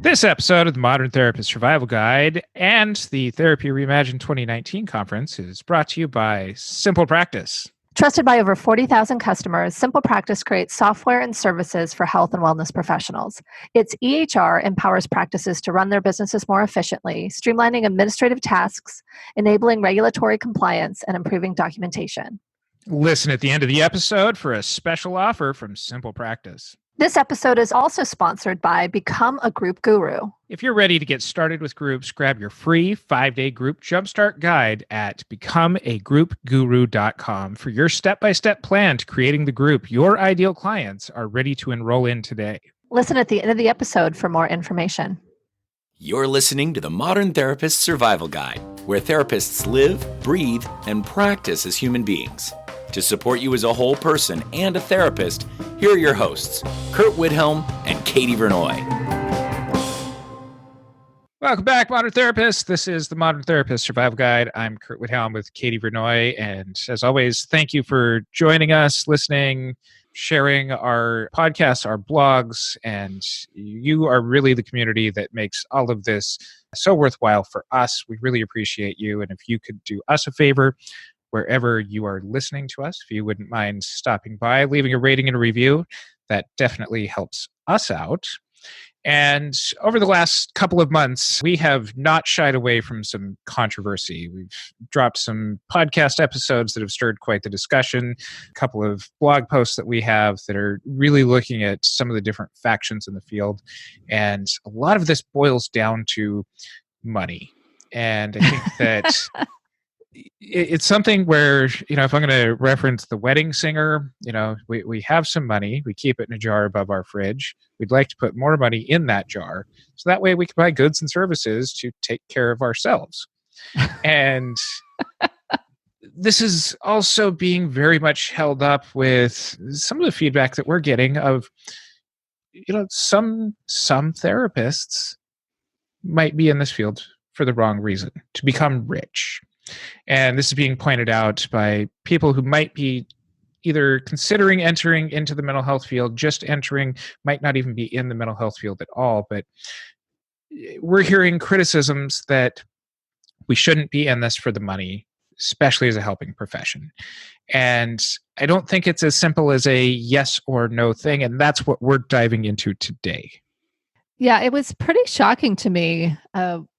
This episode of the Modern Therapist Survival Guide and the Therapy Reimagine 2019 conference is brought to you by Simple Practice. Trusted by over 40,000 customers, Simple Practice creates software and services for health and wellness professionals. Its EHR empowers practices to run their businesses more efficiently, streamlining administrative tasks, enabling regulatory compliance, and improving documentation. Listen at the end of the episode for a special offer from Simple Practice. This episode is also sponsored by Become a Group Guru. If you're ready to get started with groups, grab your free 5-day group jumpstart guide at becomeagroupguru.com for your step-by-step plan to creating the group your ideal clients are ready to enroll in today. Listen at the end of the episode for more information. You're listening to the Modern Therapist Survival Guide, where therapists live, breathe, and practice as human beings. To support you as a whole person and a therapist, here are your hosts, Curt Widhalm and Katie Vernoy. Welcome back, Modern Therapists. This is the Modern Therapist Survival Guide. I'm Curt Widhalm with Katie Vernoy, and as always, thank you for joining us, listening, sharing our podcasts, our blogs, and you are really the community that makes all of this so worthwhile for us. We really appreciate you, and if you could do us a favor, wherever you are listening to us, if you wouldn't mind stopping by, leaving a rating and a review, that definitely helps us out. And over the last couple of months, we have not shied away from some controversy. We've dropped some podcast episodes that have stirred quite the discussion, a couple of blog posts that we have that are really looking at some of the different factions in the field. And a lot of this boils down to money. And I think that it's something where, if I'm going to reference The Wedding Singer, we have some money. We keep it in a jar above our fridge. We'd like to put more money in that jar. So that way we can buy goods and services to take care of ourselves. And this is also being very much held up with some of the feedback that we're getting of, some therapists might be in this field for the wrong reason, to become rich. And this is being pointed out by people who might be either considering entering into the mental health field, just entering, might not even be in the mental health field at all. But we're hearing criticisms that we shouldn't be in this for the money, especially as a helping profession. And I don't think it's as simple as a yes or no thing. And that's what we're diving into today. Yeah, it was pretty shocking to me.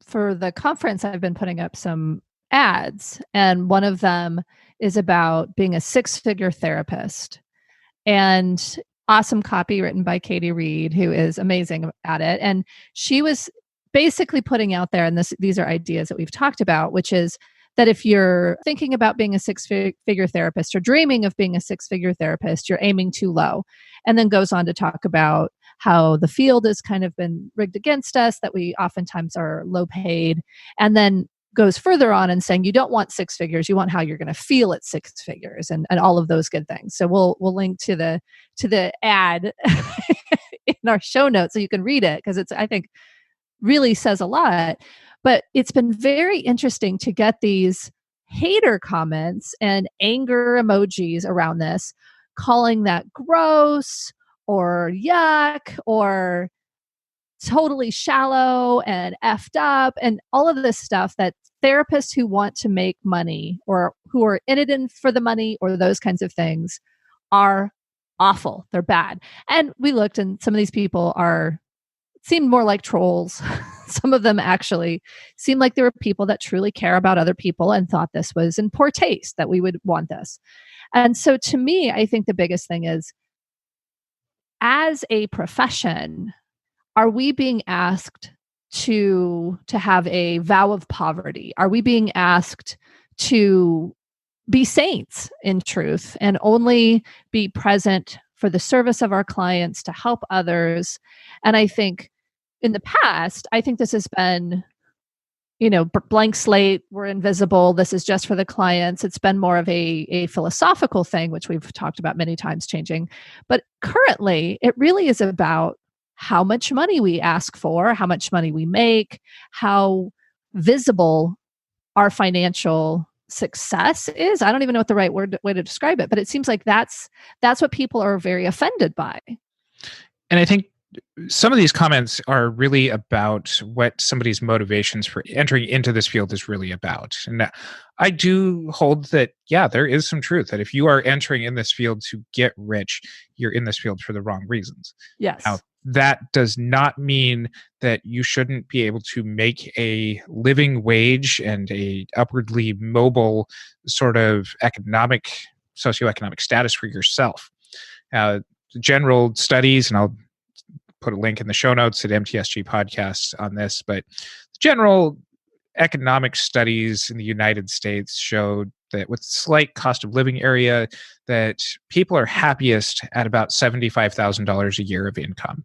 For the conference, I've been putting up some ads, and one of them is about being a six-figure therapist, and awesome copy written by Katie Reed, who is amazing at it. And she was basically putting out there, and these are ideas that we've talked about, which is that if you're thinking about being a six-figure therapist or dreaming of being a six-figure therapist, you're aiming too low. And then goes on to talk about how the field has kind of been rigged against us, that we oftentimes are low paid, and then goes further on and saying you don't want six figures, you want how you're going to feel at six figures, and all of those good things. So we'll link to the ad in our show notes so you can read it, because it's, I think, really says a lot. But it's been very interesting to get these hater comments and anger emojis around this, calling that gross or yuck or totally shallow and effed up and all of this stuff that therapists who want to make money or who are in it for the money or those kinds of things are awful. They're bad. And we looked, and some of these people seemed more like trolls. Some of them actually seemed like they were people that truly care about other people and thought this was in poor taste, that we would want this. And so to me, I think the biggest thing is, as a profession, are we being asked to have a vow of poverty? Are we being asked to be saints in truth and only be present for the service of our clients, to help others? And I think in the past, I think this has been, blank slate, we're invisible, this is just for the clients. It's been more of a philosophical thing, which we've talked about many times changing. But currently, it really is about how much money we ask for, how much money we make, how visible our financial success is. I don't even know what the right way to describe it, but it seems like that's what people are very offended by. And I think some of these comments are really about what somebody's motivations for entering into this field is really about. And I do hold that, yeah, there is some truth that if you are entering in this field to get rich, you're in this field for the wrong reasons. Yes. Now, that does not mean that you shouldn't be able to make a living wage and a upwardly mobile sort of socioeconomic status for yourself. General studies, and I'll put a link in the show notes at MTSG podcasts on this, but general economic studies in the United States showed that with slight cost of living area, that people are happiest at about $75,000 a year of income.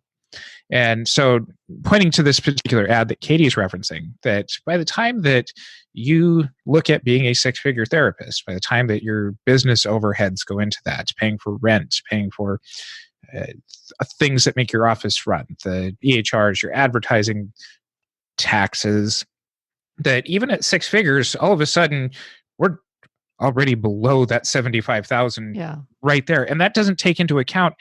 And so pointing to this particular ad that Katie's referencing, that by the time that you look at being a six-figure therapist, by the time that your business overheads go into that, paying for rent, paying for things that make your office run, the EHRs, your advertising, taxes, that even at six figures, all of a sudden we're already below that 75,000 right there. And that doesn't take into account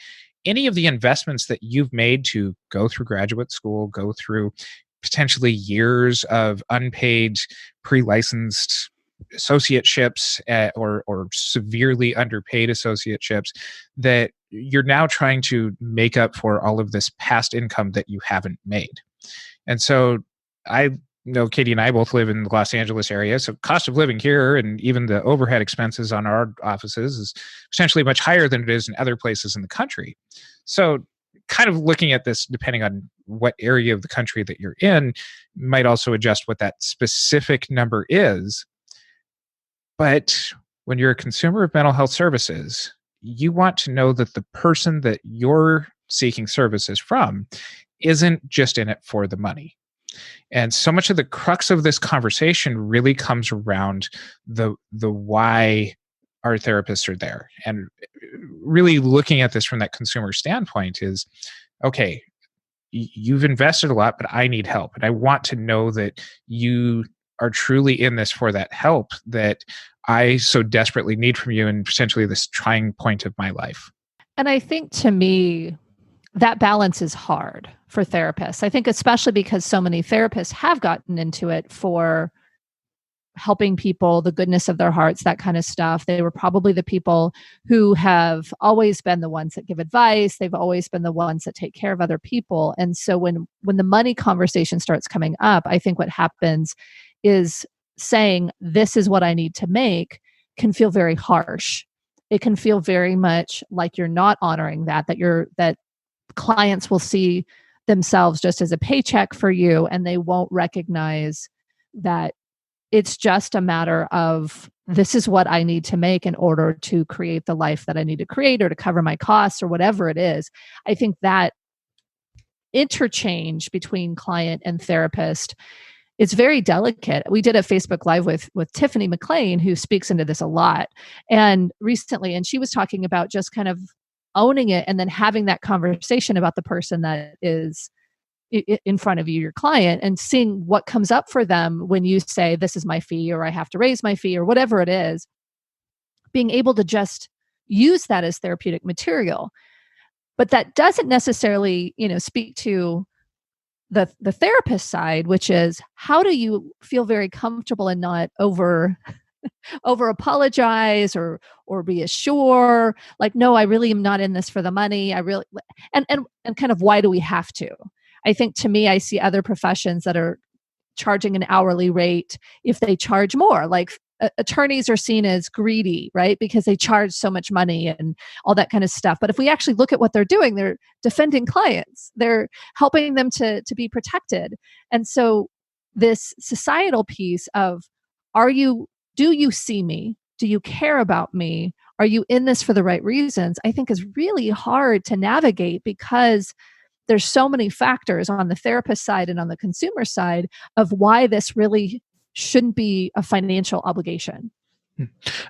any of the investments that you've made to go through graduate school, go through potentially years of unpaid pre-licensed associateships or severely underpaid associateships that you're now trying to make up for all of this past income that you haven't made. And so I know Katie and I both live in the Los Angeles area, so cost of living here and even the overhead expenses on our offices is potentially much higher than it is in other places in the country. So kind of looking at this, depending on what area of the country that you're in, might also adjust what that specific number is. But when you're a consumer of mental health services, you want to know that the person that you're seeking services from isn't just in it for the money. And so much of the crux of this conversation really comes around the why our therapists are there. And really looking at this from that consumer standpoint is, okay, you've invested a lot, but I need help. And I want to know that you are truly in this for that help that I so desperately need from you and potentially this trying point of my life. And I think to me, that balance is hard for therapists. I think especially because so many therapists have gotten into it for helping people, the goodness of their hearts, that kind of stuff. They were probably the people who have always been the ones that give advice. They've always been the ones that take care of other people. And so when the money conversation starts coming up, I think what happens is saying, this is what I need to make, can feel very harsh. It can feel very much like you're not honoring that clients will see themselves just as a paycheck for you, and they won't recognize that it's just a matter of, this is what I need to make in order to create the life that I need to create or to cover my costs or whatever it is. I think that interchange between client and therapist is very delicate. We did a Facebook Live with Tiffany McLean, who speaks into this a lot, and recently, and she was talking about just kind of owning it and then having that conversation about the person that is in front of you, your client, and seeing what comes up for them when you say, this is my fee, or I have to raise my fee, or whatever it is, being able to just use that as therapeutic material. But that doesn't necessarily, speak to the therapist side, which is, how do you feel very comfortable and not over apologize or reassure, like, no, I really am not in this for the money. I really, and kind of, why do we have to? I think, to me, I see other professions that are charging an hourly rate if they charge more. Like attorneys are seen as greedy, right? Because they charge so much money and all that kind of stuff. But if we actually look at what they're doing, they're defending clients. They're helping them to be protected. And so this societal piece of, do you see me? Do you care about me? Are you in this for the right reasons? I think is really hard to navigate, because there's so many factors on the therapist side and on the consumer side of why this really shouldn't be a financial obligation.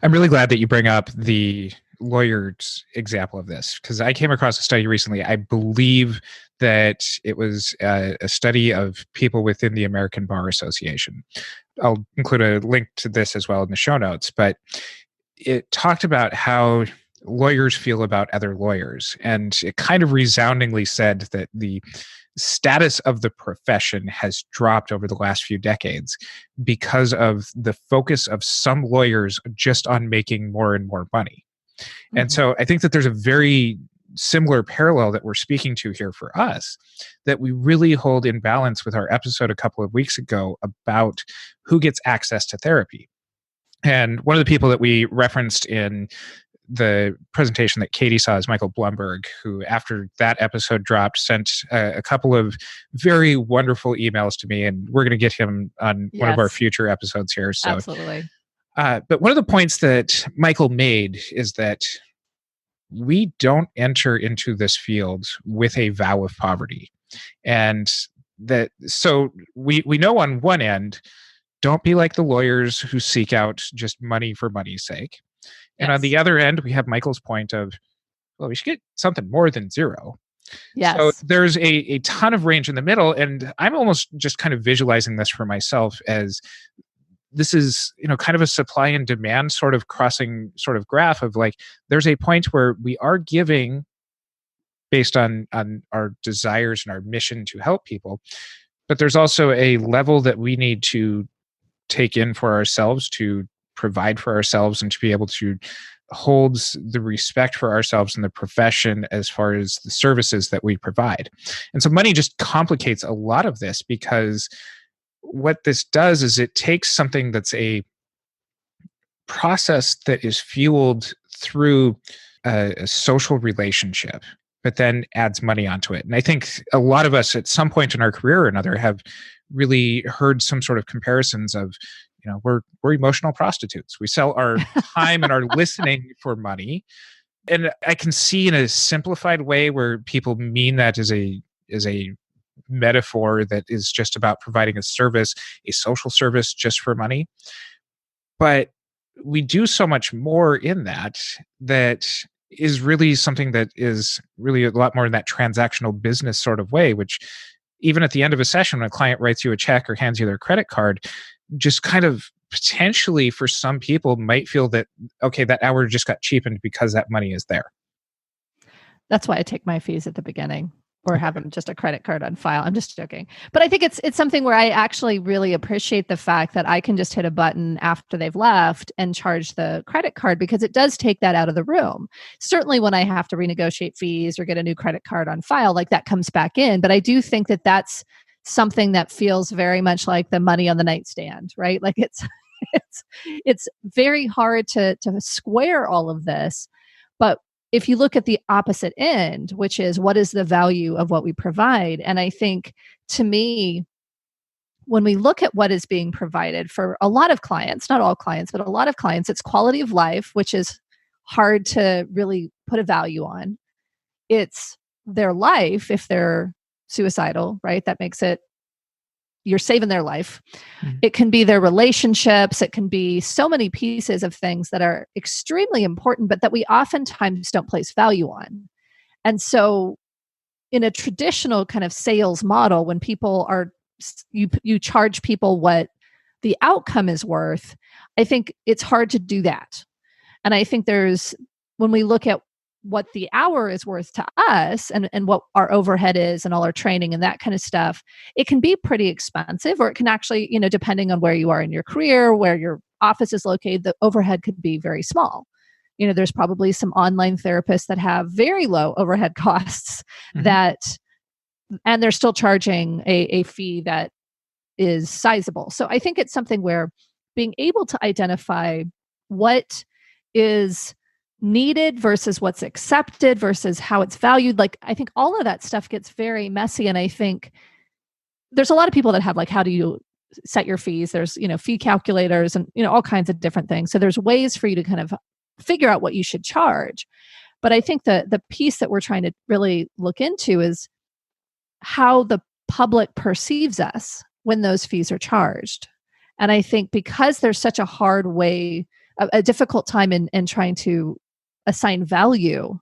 I'm really glad that you bring up the lawyer's example of this, because I came across a study recently. I believe that it was a study of people within the American Bar Association. I'll include a link to this as well in the show notes, but it talked about how lawyers feel about other lawyers. And it kind of resoundingly said that the status of the profession has dropped over the last few decades because of the focus of some lawyers just on making more and more money. And so I think that there's a very similar parallel that we're speaking to here for us that we really hold in balance with our episode a couple of weeks ago about who gets access to therapy. And one of the people that we referenced in the presentation that Katie saw is Michael Blumberg, who after that episode dropped, sent a couple of very wonderful emails to me. And we're going to get him on one of our future episodes here. So, absolutely. But one of the points that Michael made is that we don't enter into this field with a vow of poverty. And so we know on one end, don't be like the lawyers who seek out just money for money's sake. And on the other end, we have Michael's point of, well, we should get something more than zero. Yes. So there's a ton of range in the middle. And I'm almost just kind of visualizing this for myself as this is, kind of a supply and demand sort of crossing sort of graph of like, there's a point where we are giving based on our desires and our mission to help people. But there's also a level that we need to take in for ourselves to provide for ourselves and to be able to hold the respect for ourselves in the profession as far as the services that we provide. And so money just complicates a lot of this because what this does is it takes something that's a process that is fueled through a social relationship, but then adds money onto it. And I think a lot of us at some point in our career or another have really heard some sort of comparisons of, we're emotional prostitutes. We sell our time and our listening for money. And I can see in a simplified way where people mean that as a metaphor that is just about providing a service, a social service just for money. But we do so much more in that is really something that is really a lot more in that transactional business sort of way, which even at the end of a session, when a client writes you a check or hands you their credit card, just kind of potentially for some people might feel that, okay, that hour just got cheapened because that money is there. That's why I take my fees at the beginning or have them just a credit card on file. I'm just joking. But I think it's something where I actually really appreciate the fact that I can just hit a button after they've left and charge the credit card because it does take that out of the room. Certainly when I have to renegotiate fees or get a new credit card on file, like that comes back in. But I do think that that's something that feels very much like the money on the nightstand, right? Like it's very hard to square all of this. But if you look at the opposite end, which is what is the value of what we provide? And I think to me, when we look at what is being provided for a lot of clients, not all clients, but a lot of clients, it's quality of life, which is hard to really put a value on. It's their life if they're suicidal, right? That makes it, you're saving their life. Mm-hmm. It can be their relationships. It can be so many pieces of things that are extremely important, but that we oftentimes don't place value on. And so in a traditional kind of sales model, when people are, you charge people what the outcome is worth, I think it's hard to do that. And I think when we look at what the hour is worth to us and what our overhead is and all our training and that kind of stuff, it can be pretty expensive, or it can actually, depending on where you are in your career, where your office is located, the overhead could be very small. There's probably some online therapists that have very low overhead costs and they're still charging a fee that is sizable. So I think it's something where being able to identify what is needed versus what's accepted versus how it's valued. Like, I think all of that stuff gets very messy. And I think there's a lot of people that have how do you set your fees? There's, fee calculators and, all kinds of different things. So there's ways for you to kind of figure out what you should charge. But I think the piece that we're trying to really look into is how the public perceives us when those fees are charged. And I think because there's such a hard way, a difficult time in trying to assign value,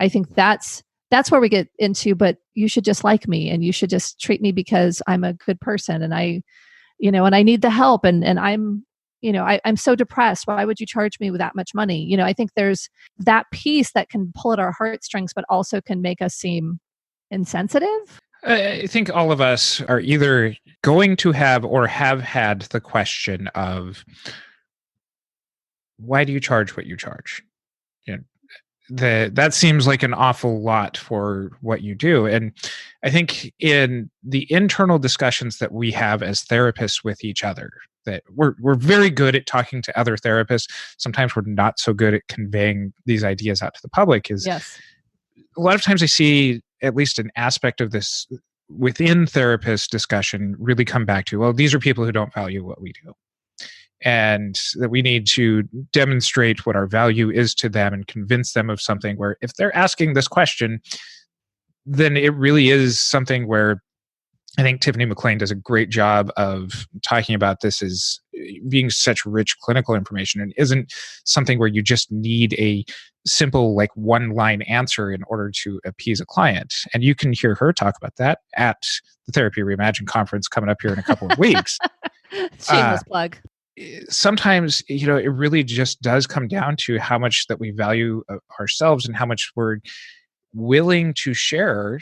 I think that's where we get into, but you should just like me and you should just treat me because I'm a good person and I need the help and I'm I'm so depressed. Why would you charge me with that much money? I think there's that piece that can pull at our heartstrings, but also can make us seem insensitive. I think all of us are either going to have or have had the question of, why do you charge what you charge? That seems like an awful lot for what you do. And I think in the internal discussions that we have as therapists with each other, that we're very good at talking to other therapists. Sometimes we're not so good at conveying these ideas out to the public. Yes. A lot of times I see at least an aspect of this within therapist discussion really come back to, well, these are people who don't value what we do. And that we need to demonstrate what our value is to them and convince them of something where if they're asking this question, then it really is something where I think Tiffany McLean does a great job of talking about this as being such rich clinical information and isn't something where you just need a simple like one-line answer in order to appease a client. And you can hear her talk about that at the Therapy Reimagine conference coming up here in a couple of weeks. Shameless plug. Sometimes, it really just does come down to how much that we value ourselves and how much we're willing to share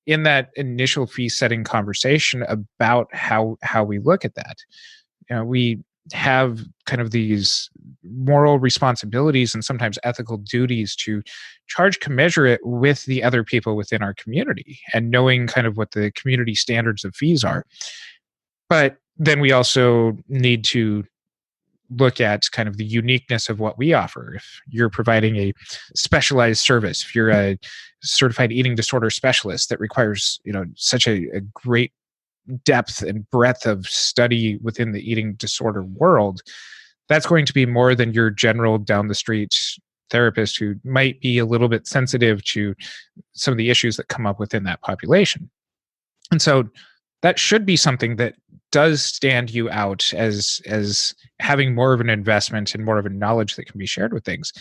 in that initial fee setting conversation about how we look at that. We have kind of these moral responsibilities and sometimes ethical duties to charge commensurate with the other people within our community and knowing kind of what the community standards of fees are. But then we also need to look at kind of the uniqueness of what we offer. If you're providing a specialized service, if you're a certified eating disorder specialist that requires, such a great depth and breadth of study within the eating disorder world, that's going to be more than your general down the street therapist who might be a little bit sensitive to some of the issues that come up within that population. And so that should be something that does stand you out as having more of an investment and more of a knowledge that can be shared with things.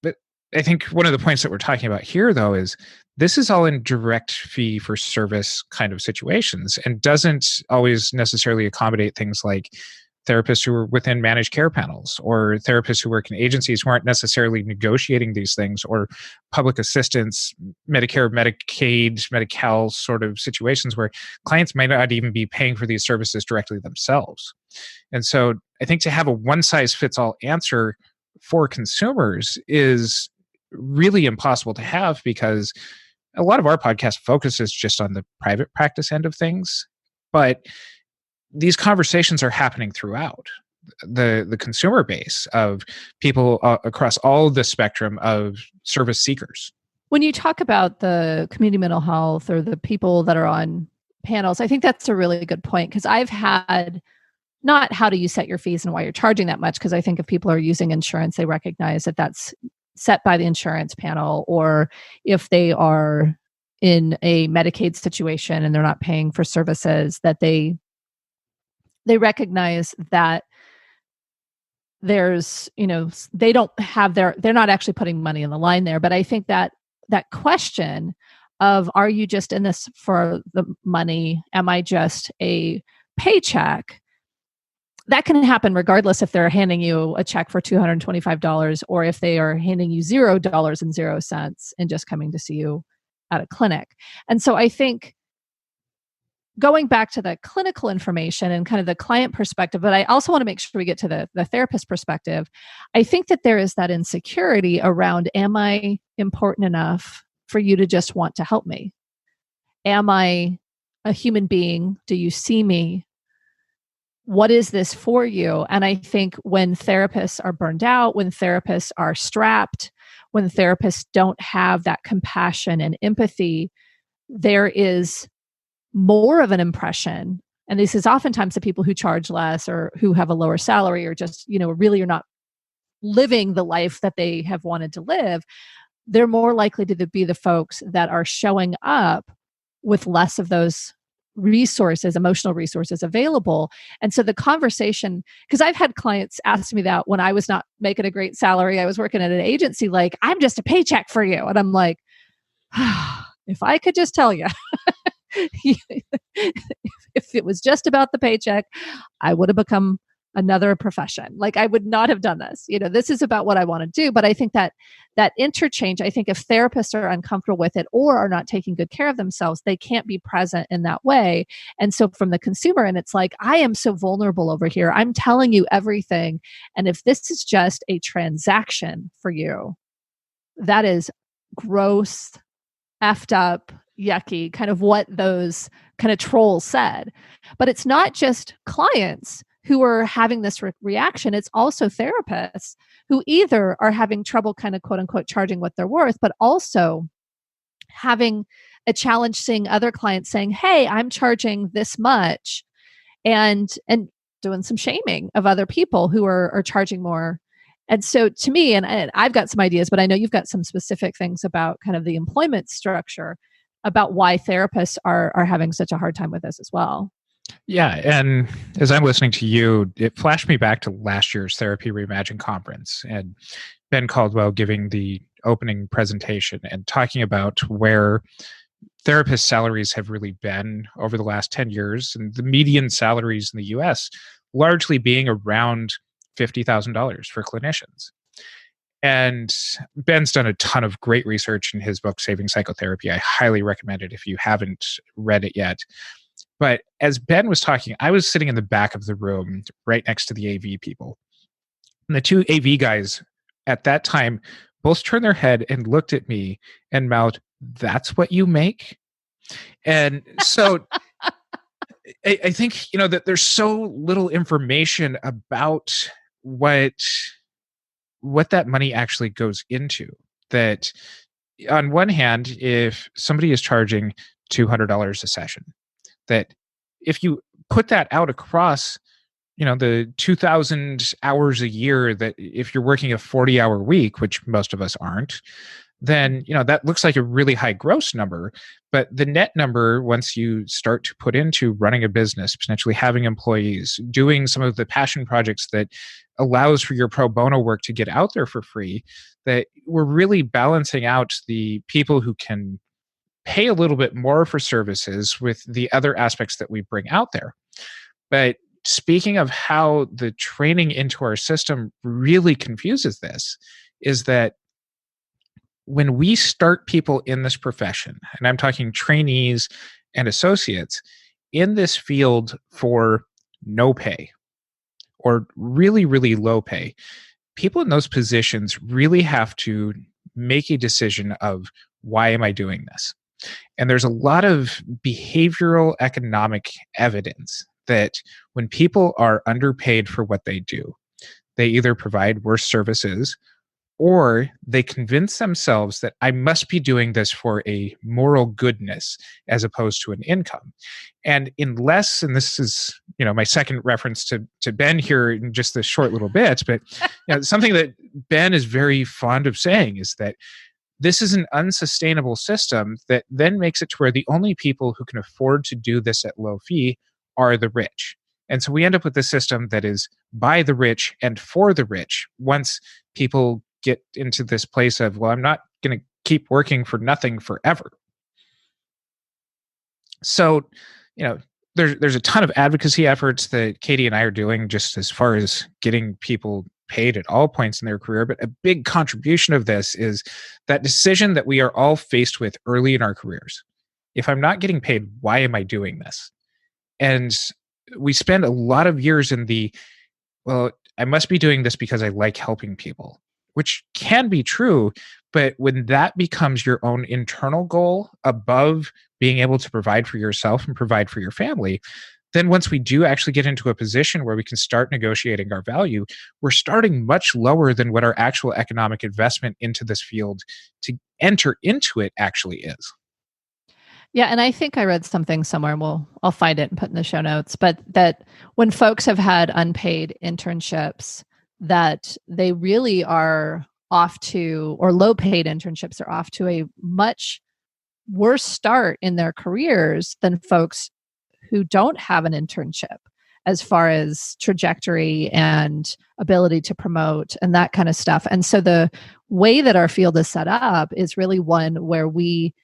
But I think one of the points that we're talking about here, though, is this is all in direct fee for service kind of situations and doesn't always necessarily accommodate things like therapists who are within managed care panels or therapists who work in agencies who aren't necessarily negotiating these things, or public assistance, Medicare, Medicaid, Medi-Cal sort of situations where clients might not even be paying for these services directly themselves. And so I think to have a one-size-fits-all answer for consumers is really impossible to have, because a lot of our podcast focuses just on the private practice end of things. But these conversations are happening throughout the consumer base of people across all the spectrum of service seekers. When you talk about the community mental health or the people that are on panels, I think that's a really good point, because I've had not how do you set your fees and why you're charging that much, because I think if people are using insurance, they recognize that that's set by the insurance panel, or if they are in a Medicaid situation and they're not paying for services, that they recognize that there's, they don't have they're not actually putting money in the line there. But I think that question of, are you just in this for the money? Am I just a paycheck? That can happen regardless if they're handing you a check for $225 or if they are handing you $0.00 and just coming to see you at a clinic. And so I think going back to the clinical information and kind of the client perspective, but I also want to make sure we get to the therapist perspective. I think that there is that insecurity around, am I important enough for you to just want to help me? Am I a human being? Do you see me? What is this for you? And I think when therapists are burned out, when therapists are strapped, when therapists don't have that compassion and empathy, there is more of an impression. And this is oftentimes the people who charge less or who have a lower salary or just, really are not living the life that they have wanted to live. They're more likely to be the folks that are showing up with less of those resources, emotional resources available. And so the conversation, because I've had clients ask me that when I was not making a great salary, I was working at an agency, like, I'm just a paycheck for you. And I'm like, if I could just tell you, if it was just about the paycheck, I would have become another profession. Like I would not have done this. This is about what I want to do. But I think that interchange, I think if therapists are uncomfortable with it or are not taking good care of themselves, they can't be present in that way. And so from the consumer, and it's like, I am so vulnerable over here. I'm telling you everything. And if this is just a transaction for you, that is gross, effed up, yucky, kind of what those kind of trolls said. But it's not just clients who are having this reaction. It's also therapists who either are having trouble kind of quote unquote charging what they're worth, but also having a challenge seeing other clients saying, hey, I'm charging this much, and doing some shaming of other people who are charging more. And so to me, and I've got some ideas, but I know you've got some specific things about kind of the employment structure about why therapists are having such a hard time with this as well. Yeah. And as I'm listening to you, it flashed me back to last year's Therapy Reimagine conference and Ben Caldwell giving the opening presentation and talking about where therapist salaries have really been over the last 10 years, and the median salaries in the US largely being around $50,000 for clinicians. And Ben's done a ton of great research in his book, Saving Psychotherapy. I highly recommend it if you haven't read it yet. But as Ben was talking, I was sitting in the back of the room right next to the AV people. And the two AV guys at that time both turned their head and looked at me and mouthed, "That's what you make?" And so I think, that there's so little information about what that money actually goes into. That on one hand, if somebody is charging $200 a session, that if you put that out across, the 2,000 hours a year, that if you're working a 40-hour week, which most of us aren't, then, that looks like a really high gross number. But the net number, once you start to put into running a business, potentially having employees, doing some of the passion projects that allows for your pro bono work to get out there for free, that we're really balancing out the people who can pay a little bit more for services with the other aspects that we bring out there. But speaking of how the training into our system really confuses this, is that when we start people in this profession, and I'm talking trainees and associates, in this field for no pay or really, really low pay, people in those positions really have to make a decision of, why am I doing this? And there's a lot of behavioral economic evidence that when people are underpaid for what they do, they either provide worse services or they convince themselves that I must be doing this for a moral goodness as opposed to an income. And unless, and this is, my second reference to Ben here in just this short little bit, but something that Ben is very fond of saying is that this is an unsustainable system that then makes it to where the only people who can afford to do this at low fee are the rich. And so we end up with a system that is by the rich and for the rich once people get into this place of, well, I'm not going to keep working for nothing forever. So, there's a ton of advocacy efforts that Katie and I are doing just as far as getting people paid at all points in their career. But a big contribution of this is that decision that we are all faced with early in our careers. If I'm not getting paid, why am I doing this? And we spend a lot of years in well, I must be doing this because I like helping people, which can be true. But when that becomes your own internal goal above being able to provide for yourself and provide for your family, then once we do actually get into a position where we can start negotiating our value, we're starting much lower than what our actual economic investment into this field to enter into it actually is. Yeah, and I think I read something somewhere, I'll find it and put in the show notes, but that when folks have had unpaid internships, that they really are off to, or low paid internships are off to a much worse start in their careers than folks who don't have an internship, as far as trajectory and ability to promote and that kind of stuff. And so the way that our field is set up is really one where we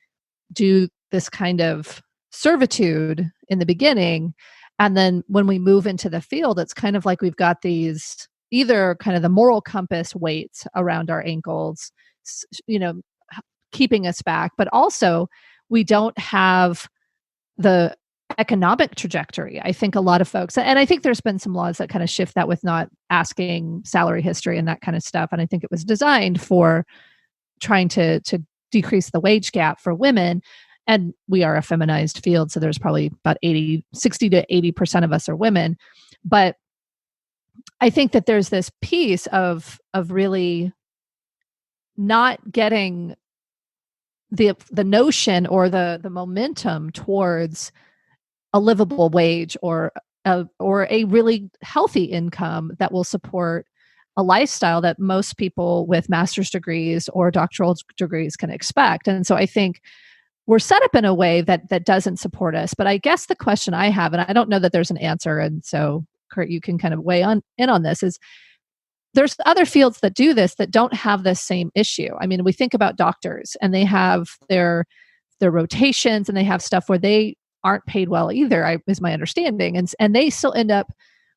do this kind of servitude in the beginning And then when we move into the field, it's kind of like we've got these either kind of the moral compass weights around our ankles, keeping us back, but also we don't have the economic trajectory. I think a lot of folks, and I think there's been some laws that kind of shift that with not asking salary history and that kind of stuff. And I think it was designed for trying to decrease the wage gap for women. And we are a feminized field, so there's probably about 60 to 80% of us are women. But I think that there's this piece of really not getting the notion or the momentum towards a livable wage or a really healthy income that will support a lifestyle that most people with master's degrees or doctoral degrees can expect. And so I think we're set up in a way that doesn't support us. But I guess the question I have, and I don't know that there's an answer, and so Curt, you can kind of weigh in on this, is there's other fields that do this that don't have this same issue. I mean, we think about doctors and they have their rotations and they have stuff where they aren't paid well either, is my understanding. And they still end up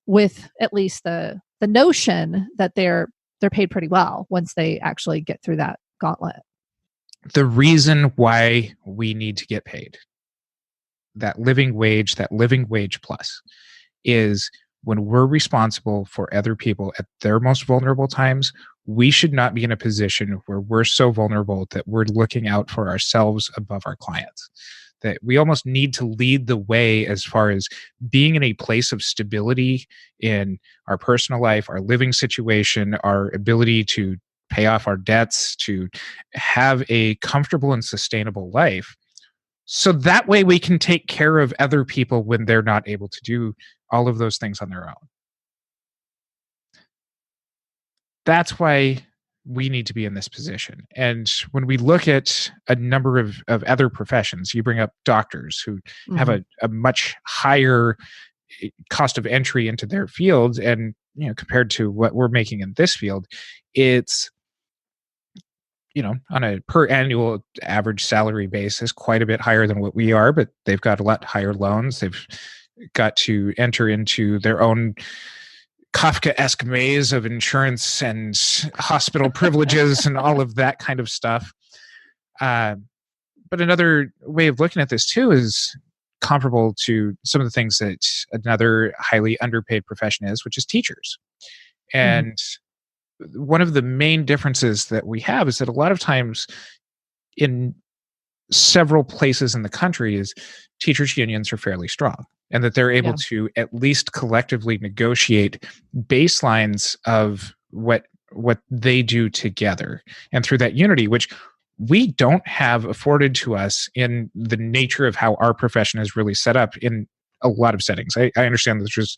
with at least the notion that they're paid pretty well once they actually get through that gauntlet. The reason why we need to get paid, that living wage plus, is when we're responsible for other people at their most vulnerable times, we should not be in a position where we're so vulnerable that we're looking out for ourselves above our clients. That we almost need to lead the way as far as being in a place of stability in our personal life, our living situation, our ability to pay off our debts, to have a comfortable and sustainable life. So that way we can take care of other people when they're not able to do all of those things on their own. That's why we need to be in this position. And when we look at a number of other professions, you bring up doctors who have a much higher cost of entry into their fields. And, compared to what we're making in this field, it's, on a per annual average salary basis, quite a bit higher than what we are, but they've got a lot higher loans. They've got to enter into their own Kafkaesque maze of insurance and hospital privileges and all of that kind of stuff. But another way of looking at this too is comparable to some of the things that another highly underpaid profession is, which is teachers. And one of the main differences that we have is that a lot of times in several places in the country is teachers' unions are fairly strong, and that they're able to at least collectively negotiate baselines of what they do together. And through that unity, which we don't have afforded to us in the nature of how our profession is really set up in a lot of settings. I understand that there's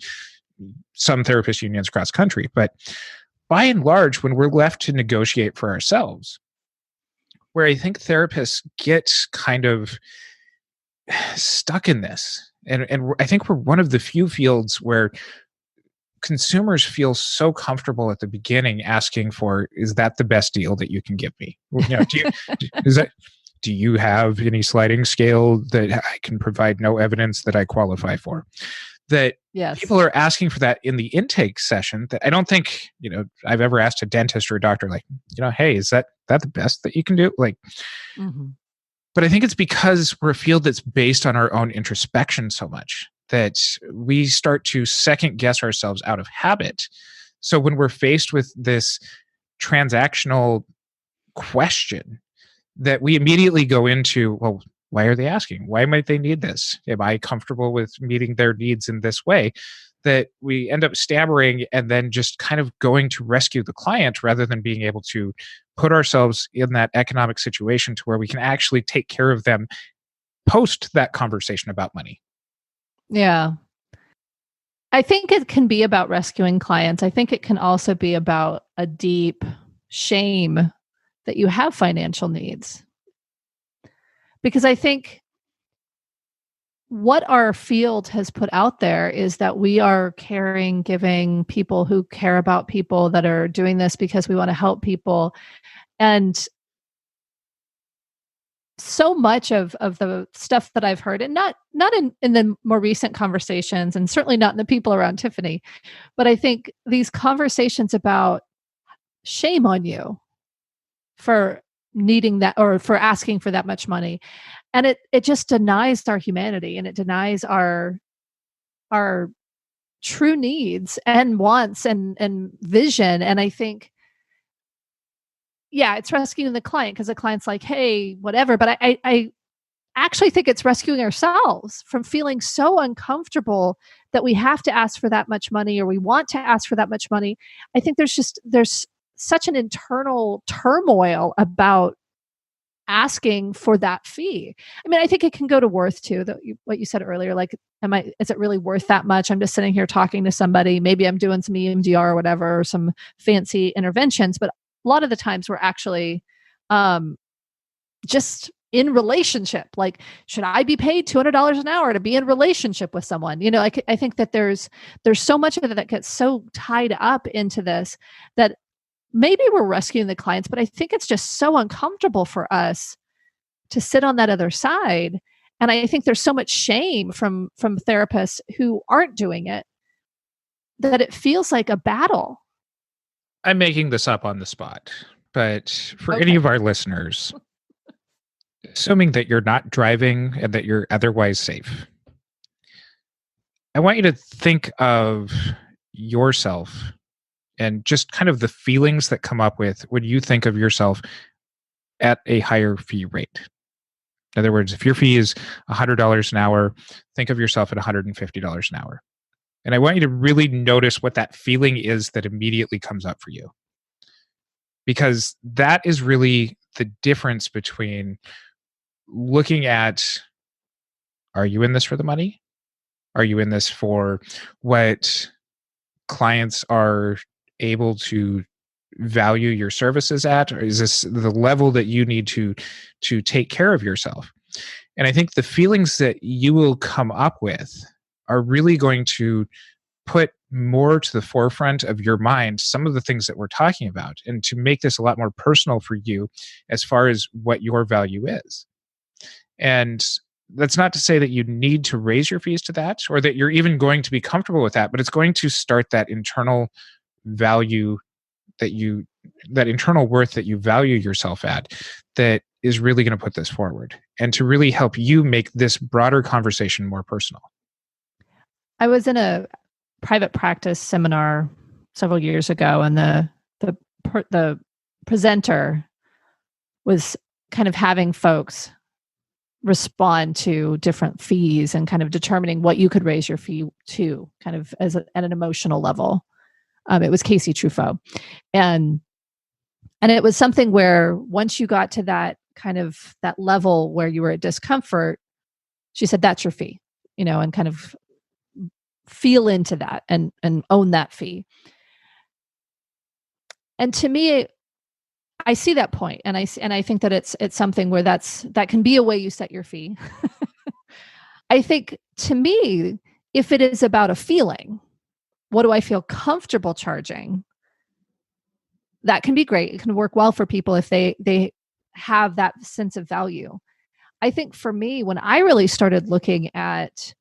some therapist unions across the country, but by and large, when we're left to negotiate for ourselves, where I think therapists get kind of stuck in this, and I think we're one of the few fields where consumers feel so comfortable at the beginning asking for, is that the best deal that you can give me? Do you have any sliding scale that I can provide no evidence that I qualify for? That people are asking for that in the intake session, that I don't think, I've ever asked a dentist or a doctor, like, hey, is that the best that you can do? Like, but I think it's because we're a field that's based on our own introspection so much that we start to second guess ourselves out of habit. So when we're faced with this transactional question, that we immediately go into, well, why are they asking? Why might they need this? Am I comfortable with meeting their needs in this way? That we end up stammering and then just kind of going to rescue the client rather than being able to put ourselves in that economic situation to where we can actually take care of them post that conversation about money. Yeah. I think it can be about rescuing clients. I think it can also be about a deep shame that you have financial needs. Because I think what our field has put out there is that we are caring, giving people who care about people, that are doing this because we want to help people. And so much of the stuff that I've heard, and not in the more recent conversations, and certainly not in the people around Tiffany, but I think these conversations about shame on you for needing that or for asking for that much money. And it just denies our humanity, and it denies our true needs and wants and vision. And I think, yeah, it's rescuing the client because the client's like, hey, whatever. But I actually think it's rescuing ourselves from feeling so uncomfortable that we have to ask for that much money, or we want to ask for that much money. I think there's such an internal turmoil about asking for that fee. I mean, I think it can go to worth too, what you said earlier, like, is it really worth that much? I'm just sitting here talking to somebody. Maybe I'm doing some EMDR or whatever, or some fancy interventions, but a lot of the times we're actually just in relationship. Like, should I be paid $200 an hour to be in relationship with someone? I think that there's so much of it that gets so tied up into this that maybe we're rescuing the clients, but I think it's just so uncomfortable for us to sit on that other side. And I think there's so much shame from therapists who aren't doing it that it feels like a battle. I'm making this up on the spot, but for Okay. any of our listeners, assuming that you're not driving and that you're otherwise safe, I want you to think of yourself and just kind of the feelings that come up with when you think of yourself at a higher fee rate. In other words, if your fee is $100 an hour, think of yourself at $150 an hour. And I want you to really notice what that feeling is that immediately comes up for you. Because that is really the difference between looking at, are you in this for the money? Are you in this for what clients are able to value your services at? Or is this the level that you need to take care of yourself? And I think the feelings that you will come up with are really going to put more to the forefront of your mind some of the things that we're talking about, and to make this a lot more personal for you as far as what your value is. And that's not to say that you need to raise your fees to that, or that you're even going to be comfortable with that, but it's going to start that internal value that internal worth that you value yourself at, that is really going to put this forward and to really help you make this broader conversation more personal. I was in a private practice seminar several years ago, and the presenter was kind of having folks respond to different fees and kind of determining what you could raise your fee to, kind of at an emotional level. It was Casey Truffaut, and it was something where once you got to that kind of that level where you were at discomfort, she said, "That's your fee," and kind of feel into that and own that fee. And to me, I see that point, and I think that it's something where that can be a way you set your fee. I think, to me, if it is about a feeling, what do I feel comfortable charging? That can be great. It can work well for people if they have that sense of value. I think for me, when I really started looking at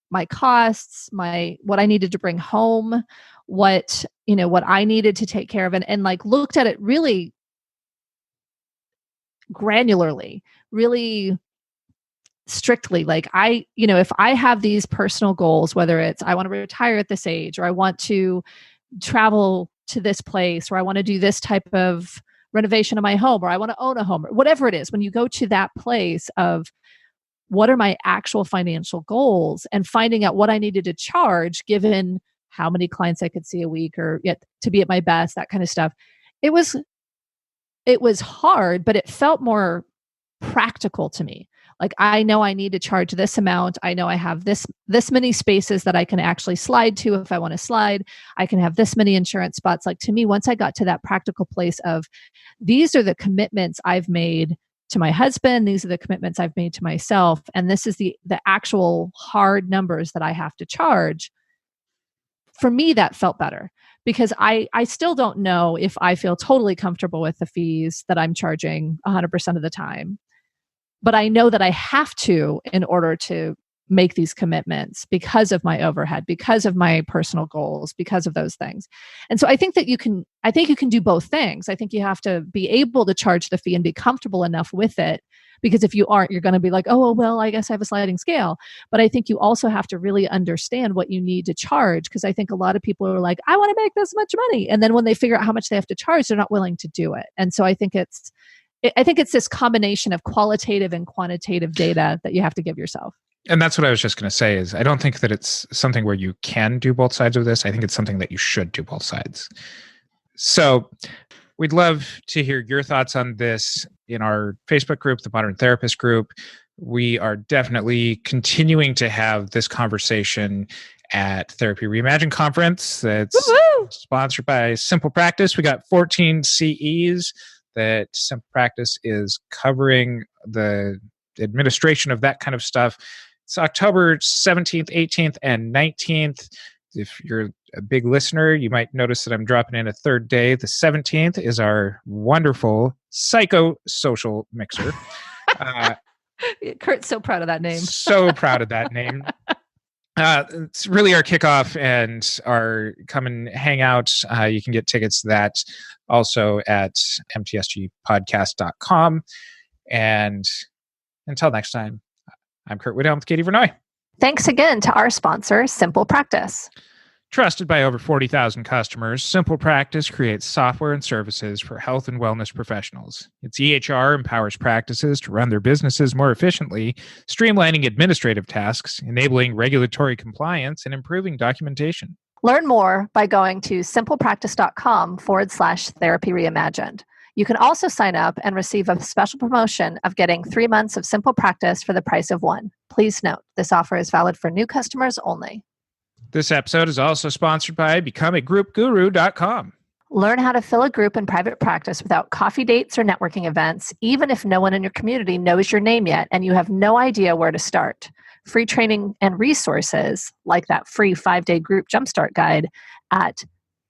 my costs, what I needed to bring home, what I needed to take care of, and like looked at it really granularly, really strictly. Like if I have these personal goals, whether it's I want to retire at this age, or I want to travel to this place, or I want to do this type of renovation of my home, or I want to own a home, or whatever it is, when you go to that place of what are my actual financial goals, and finding out what I needed to charge given how many clients I could see a week, or yet to be at my best, that kind of stuff. It was hard, but it felt more practical to me. Like, I know I need to charge this amount. I know I have this many spaces that I can actually slide to if I want to slide. I can have this many insurance spots. Like, to me, once I got to that practical place of these are the commitments I've made to my husband, these are the commitments I've made to myself, and this is the actual hard numbers that I have to charge. For me, that felt better, because I still don't know if I feel totally comfortable with the fees that I'm charging 100% of the time. but I know that I have to in order to make these commitments because of my overhead, because of my personal goals, because of those things. And so I think you can do both things. I think you have to be able to charge the fee and be comfortable enough with it, because if you aren't, you're going to be like, oh, well, I guess I have a sliding scale. But I think you also have to really understand what you need to charge, because I think a lot of people are like, I want to make this much money. And then when they figure out how much they have to charge, they're not willing to do it. And so I think it's this combination of qualitative and quantitative data that you have to give yourself. And that's what I was just going to say is I don't think that it's something where you can do both sides of this. I think it's something that you should do both sides. So we'd love to hear your thoughts on this in our Facebook group, the Modern Therapist group. We are definitely continuing to have this conversation at Therapy Reimagine Conference that's sponsored by Simple Practice. We got 14 CEs that Simple Practice is covering the administration of that kind of stuff. It's October 17th, 18th, and 19th. If you're a big listener, you might notice that I'm dropping in a third day. The 17th is our wonderful psycho-social mixer. Curt's so proud of that name. So proud of that name. It's really our kickoff and our come and hang out. You can get tickets to that also at mtsgpodcast.com. And until next time, I'm Curt Widhalm with Katie Vernoy. Thanks again to our sponsor, Simple Practice. Trusted by over 40,000 customers, Simple Practice creates software and services for health and wellness professionals. Its EHR empowers practices to run their businesses more efficiently, streamlining administrative tasks, enabling regulatory compliance, and improving documentation. Learn more by going to simplepractice.com/therapy reimagined. You can also sign up and receive a special promotion of getting 3 months of Simple Practice for the price of one. Please note, this offer is valid for new customers only. This episode is also sponsored by becomeagroupguru.com. Learn how to fill a group in private practice without coffee dates or networking events, even if no one in your community knows your name yet and you have no idea where to start. Free training and resources, like that free 5-day group jumpstart guide, at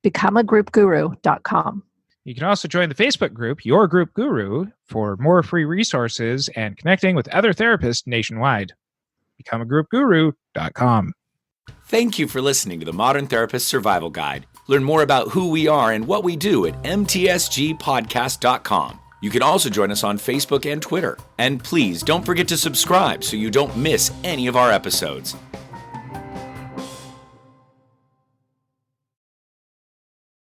becomeagroupguru.com. You can also join the Facebook group, Your Group Guru, for more free resources and connecting with other therapists nationwide. becomeagroupguru.com. Thank you for listening to the Modern Therapist Survival Guide. Learn more about who we are and what we do at mtsgpodcast.com. You can also join us on Facebook and Twitter. And please don't forget to subscribe so you don't miss any of our episodes.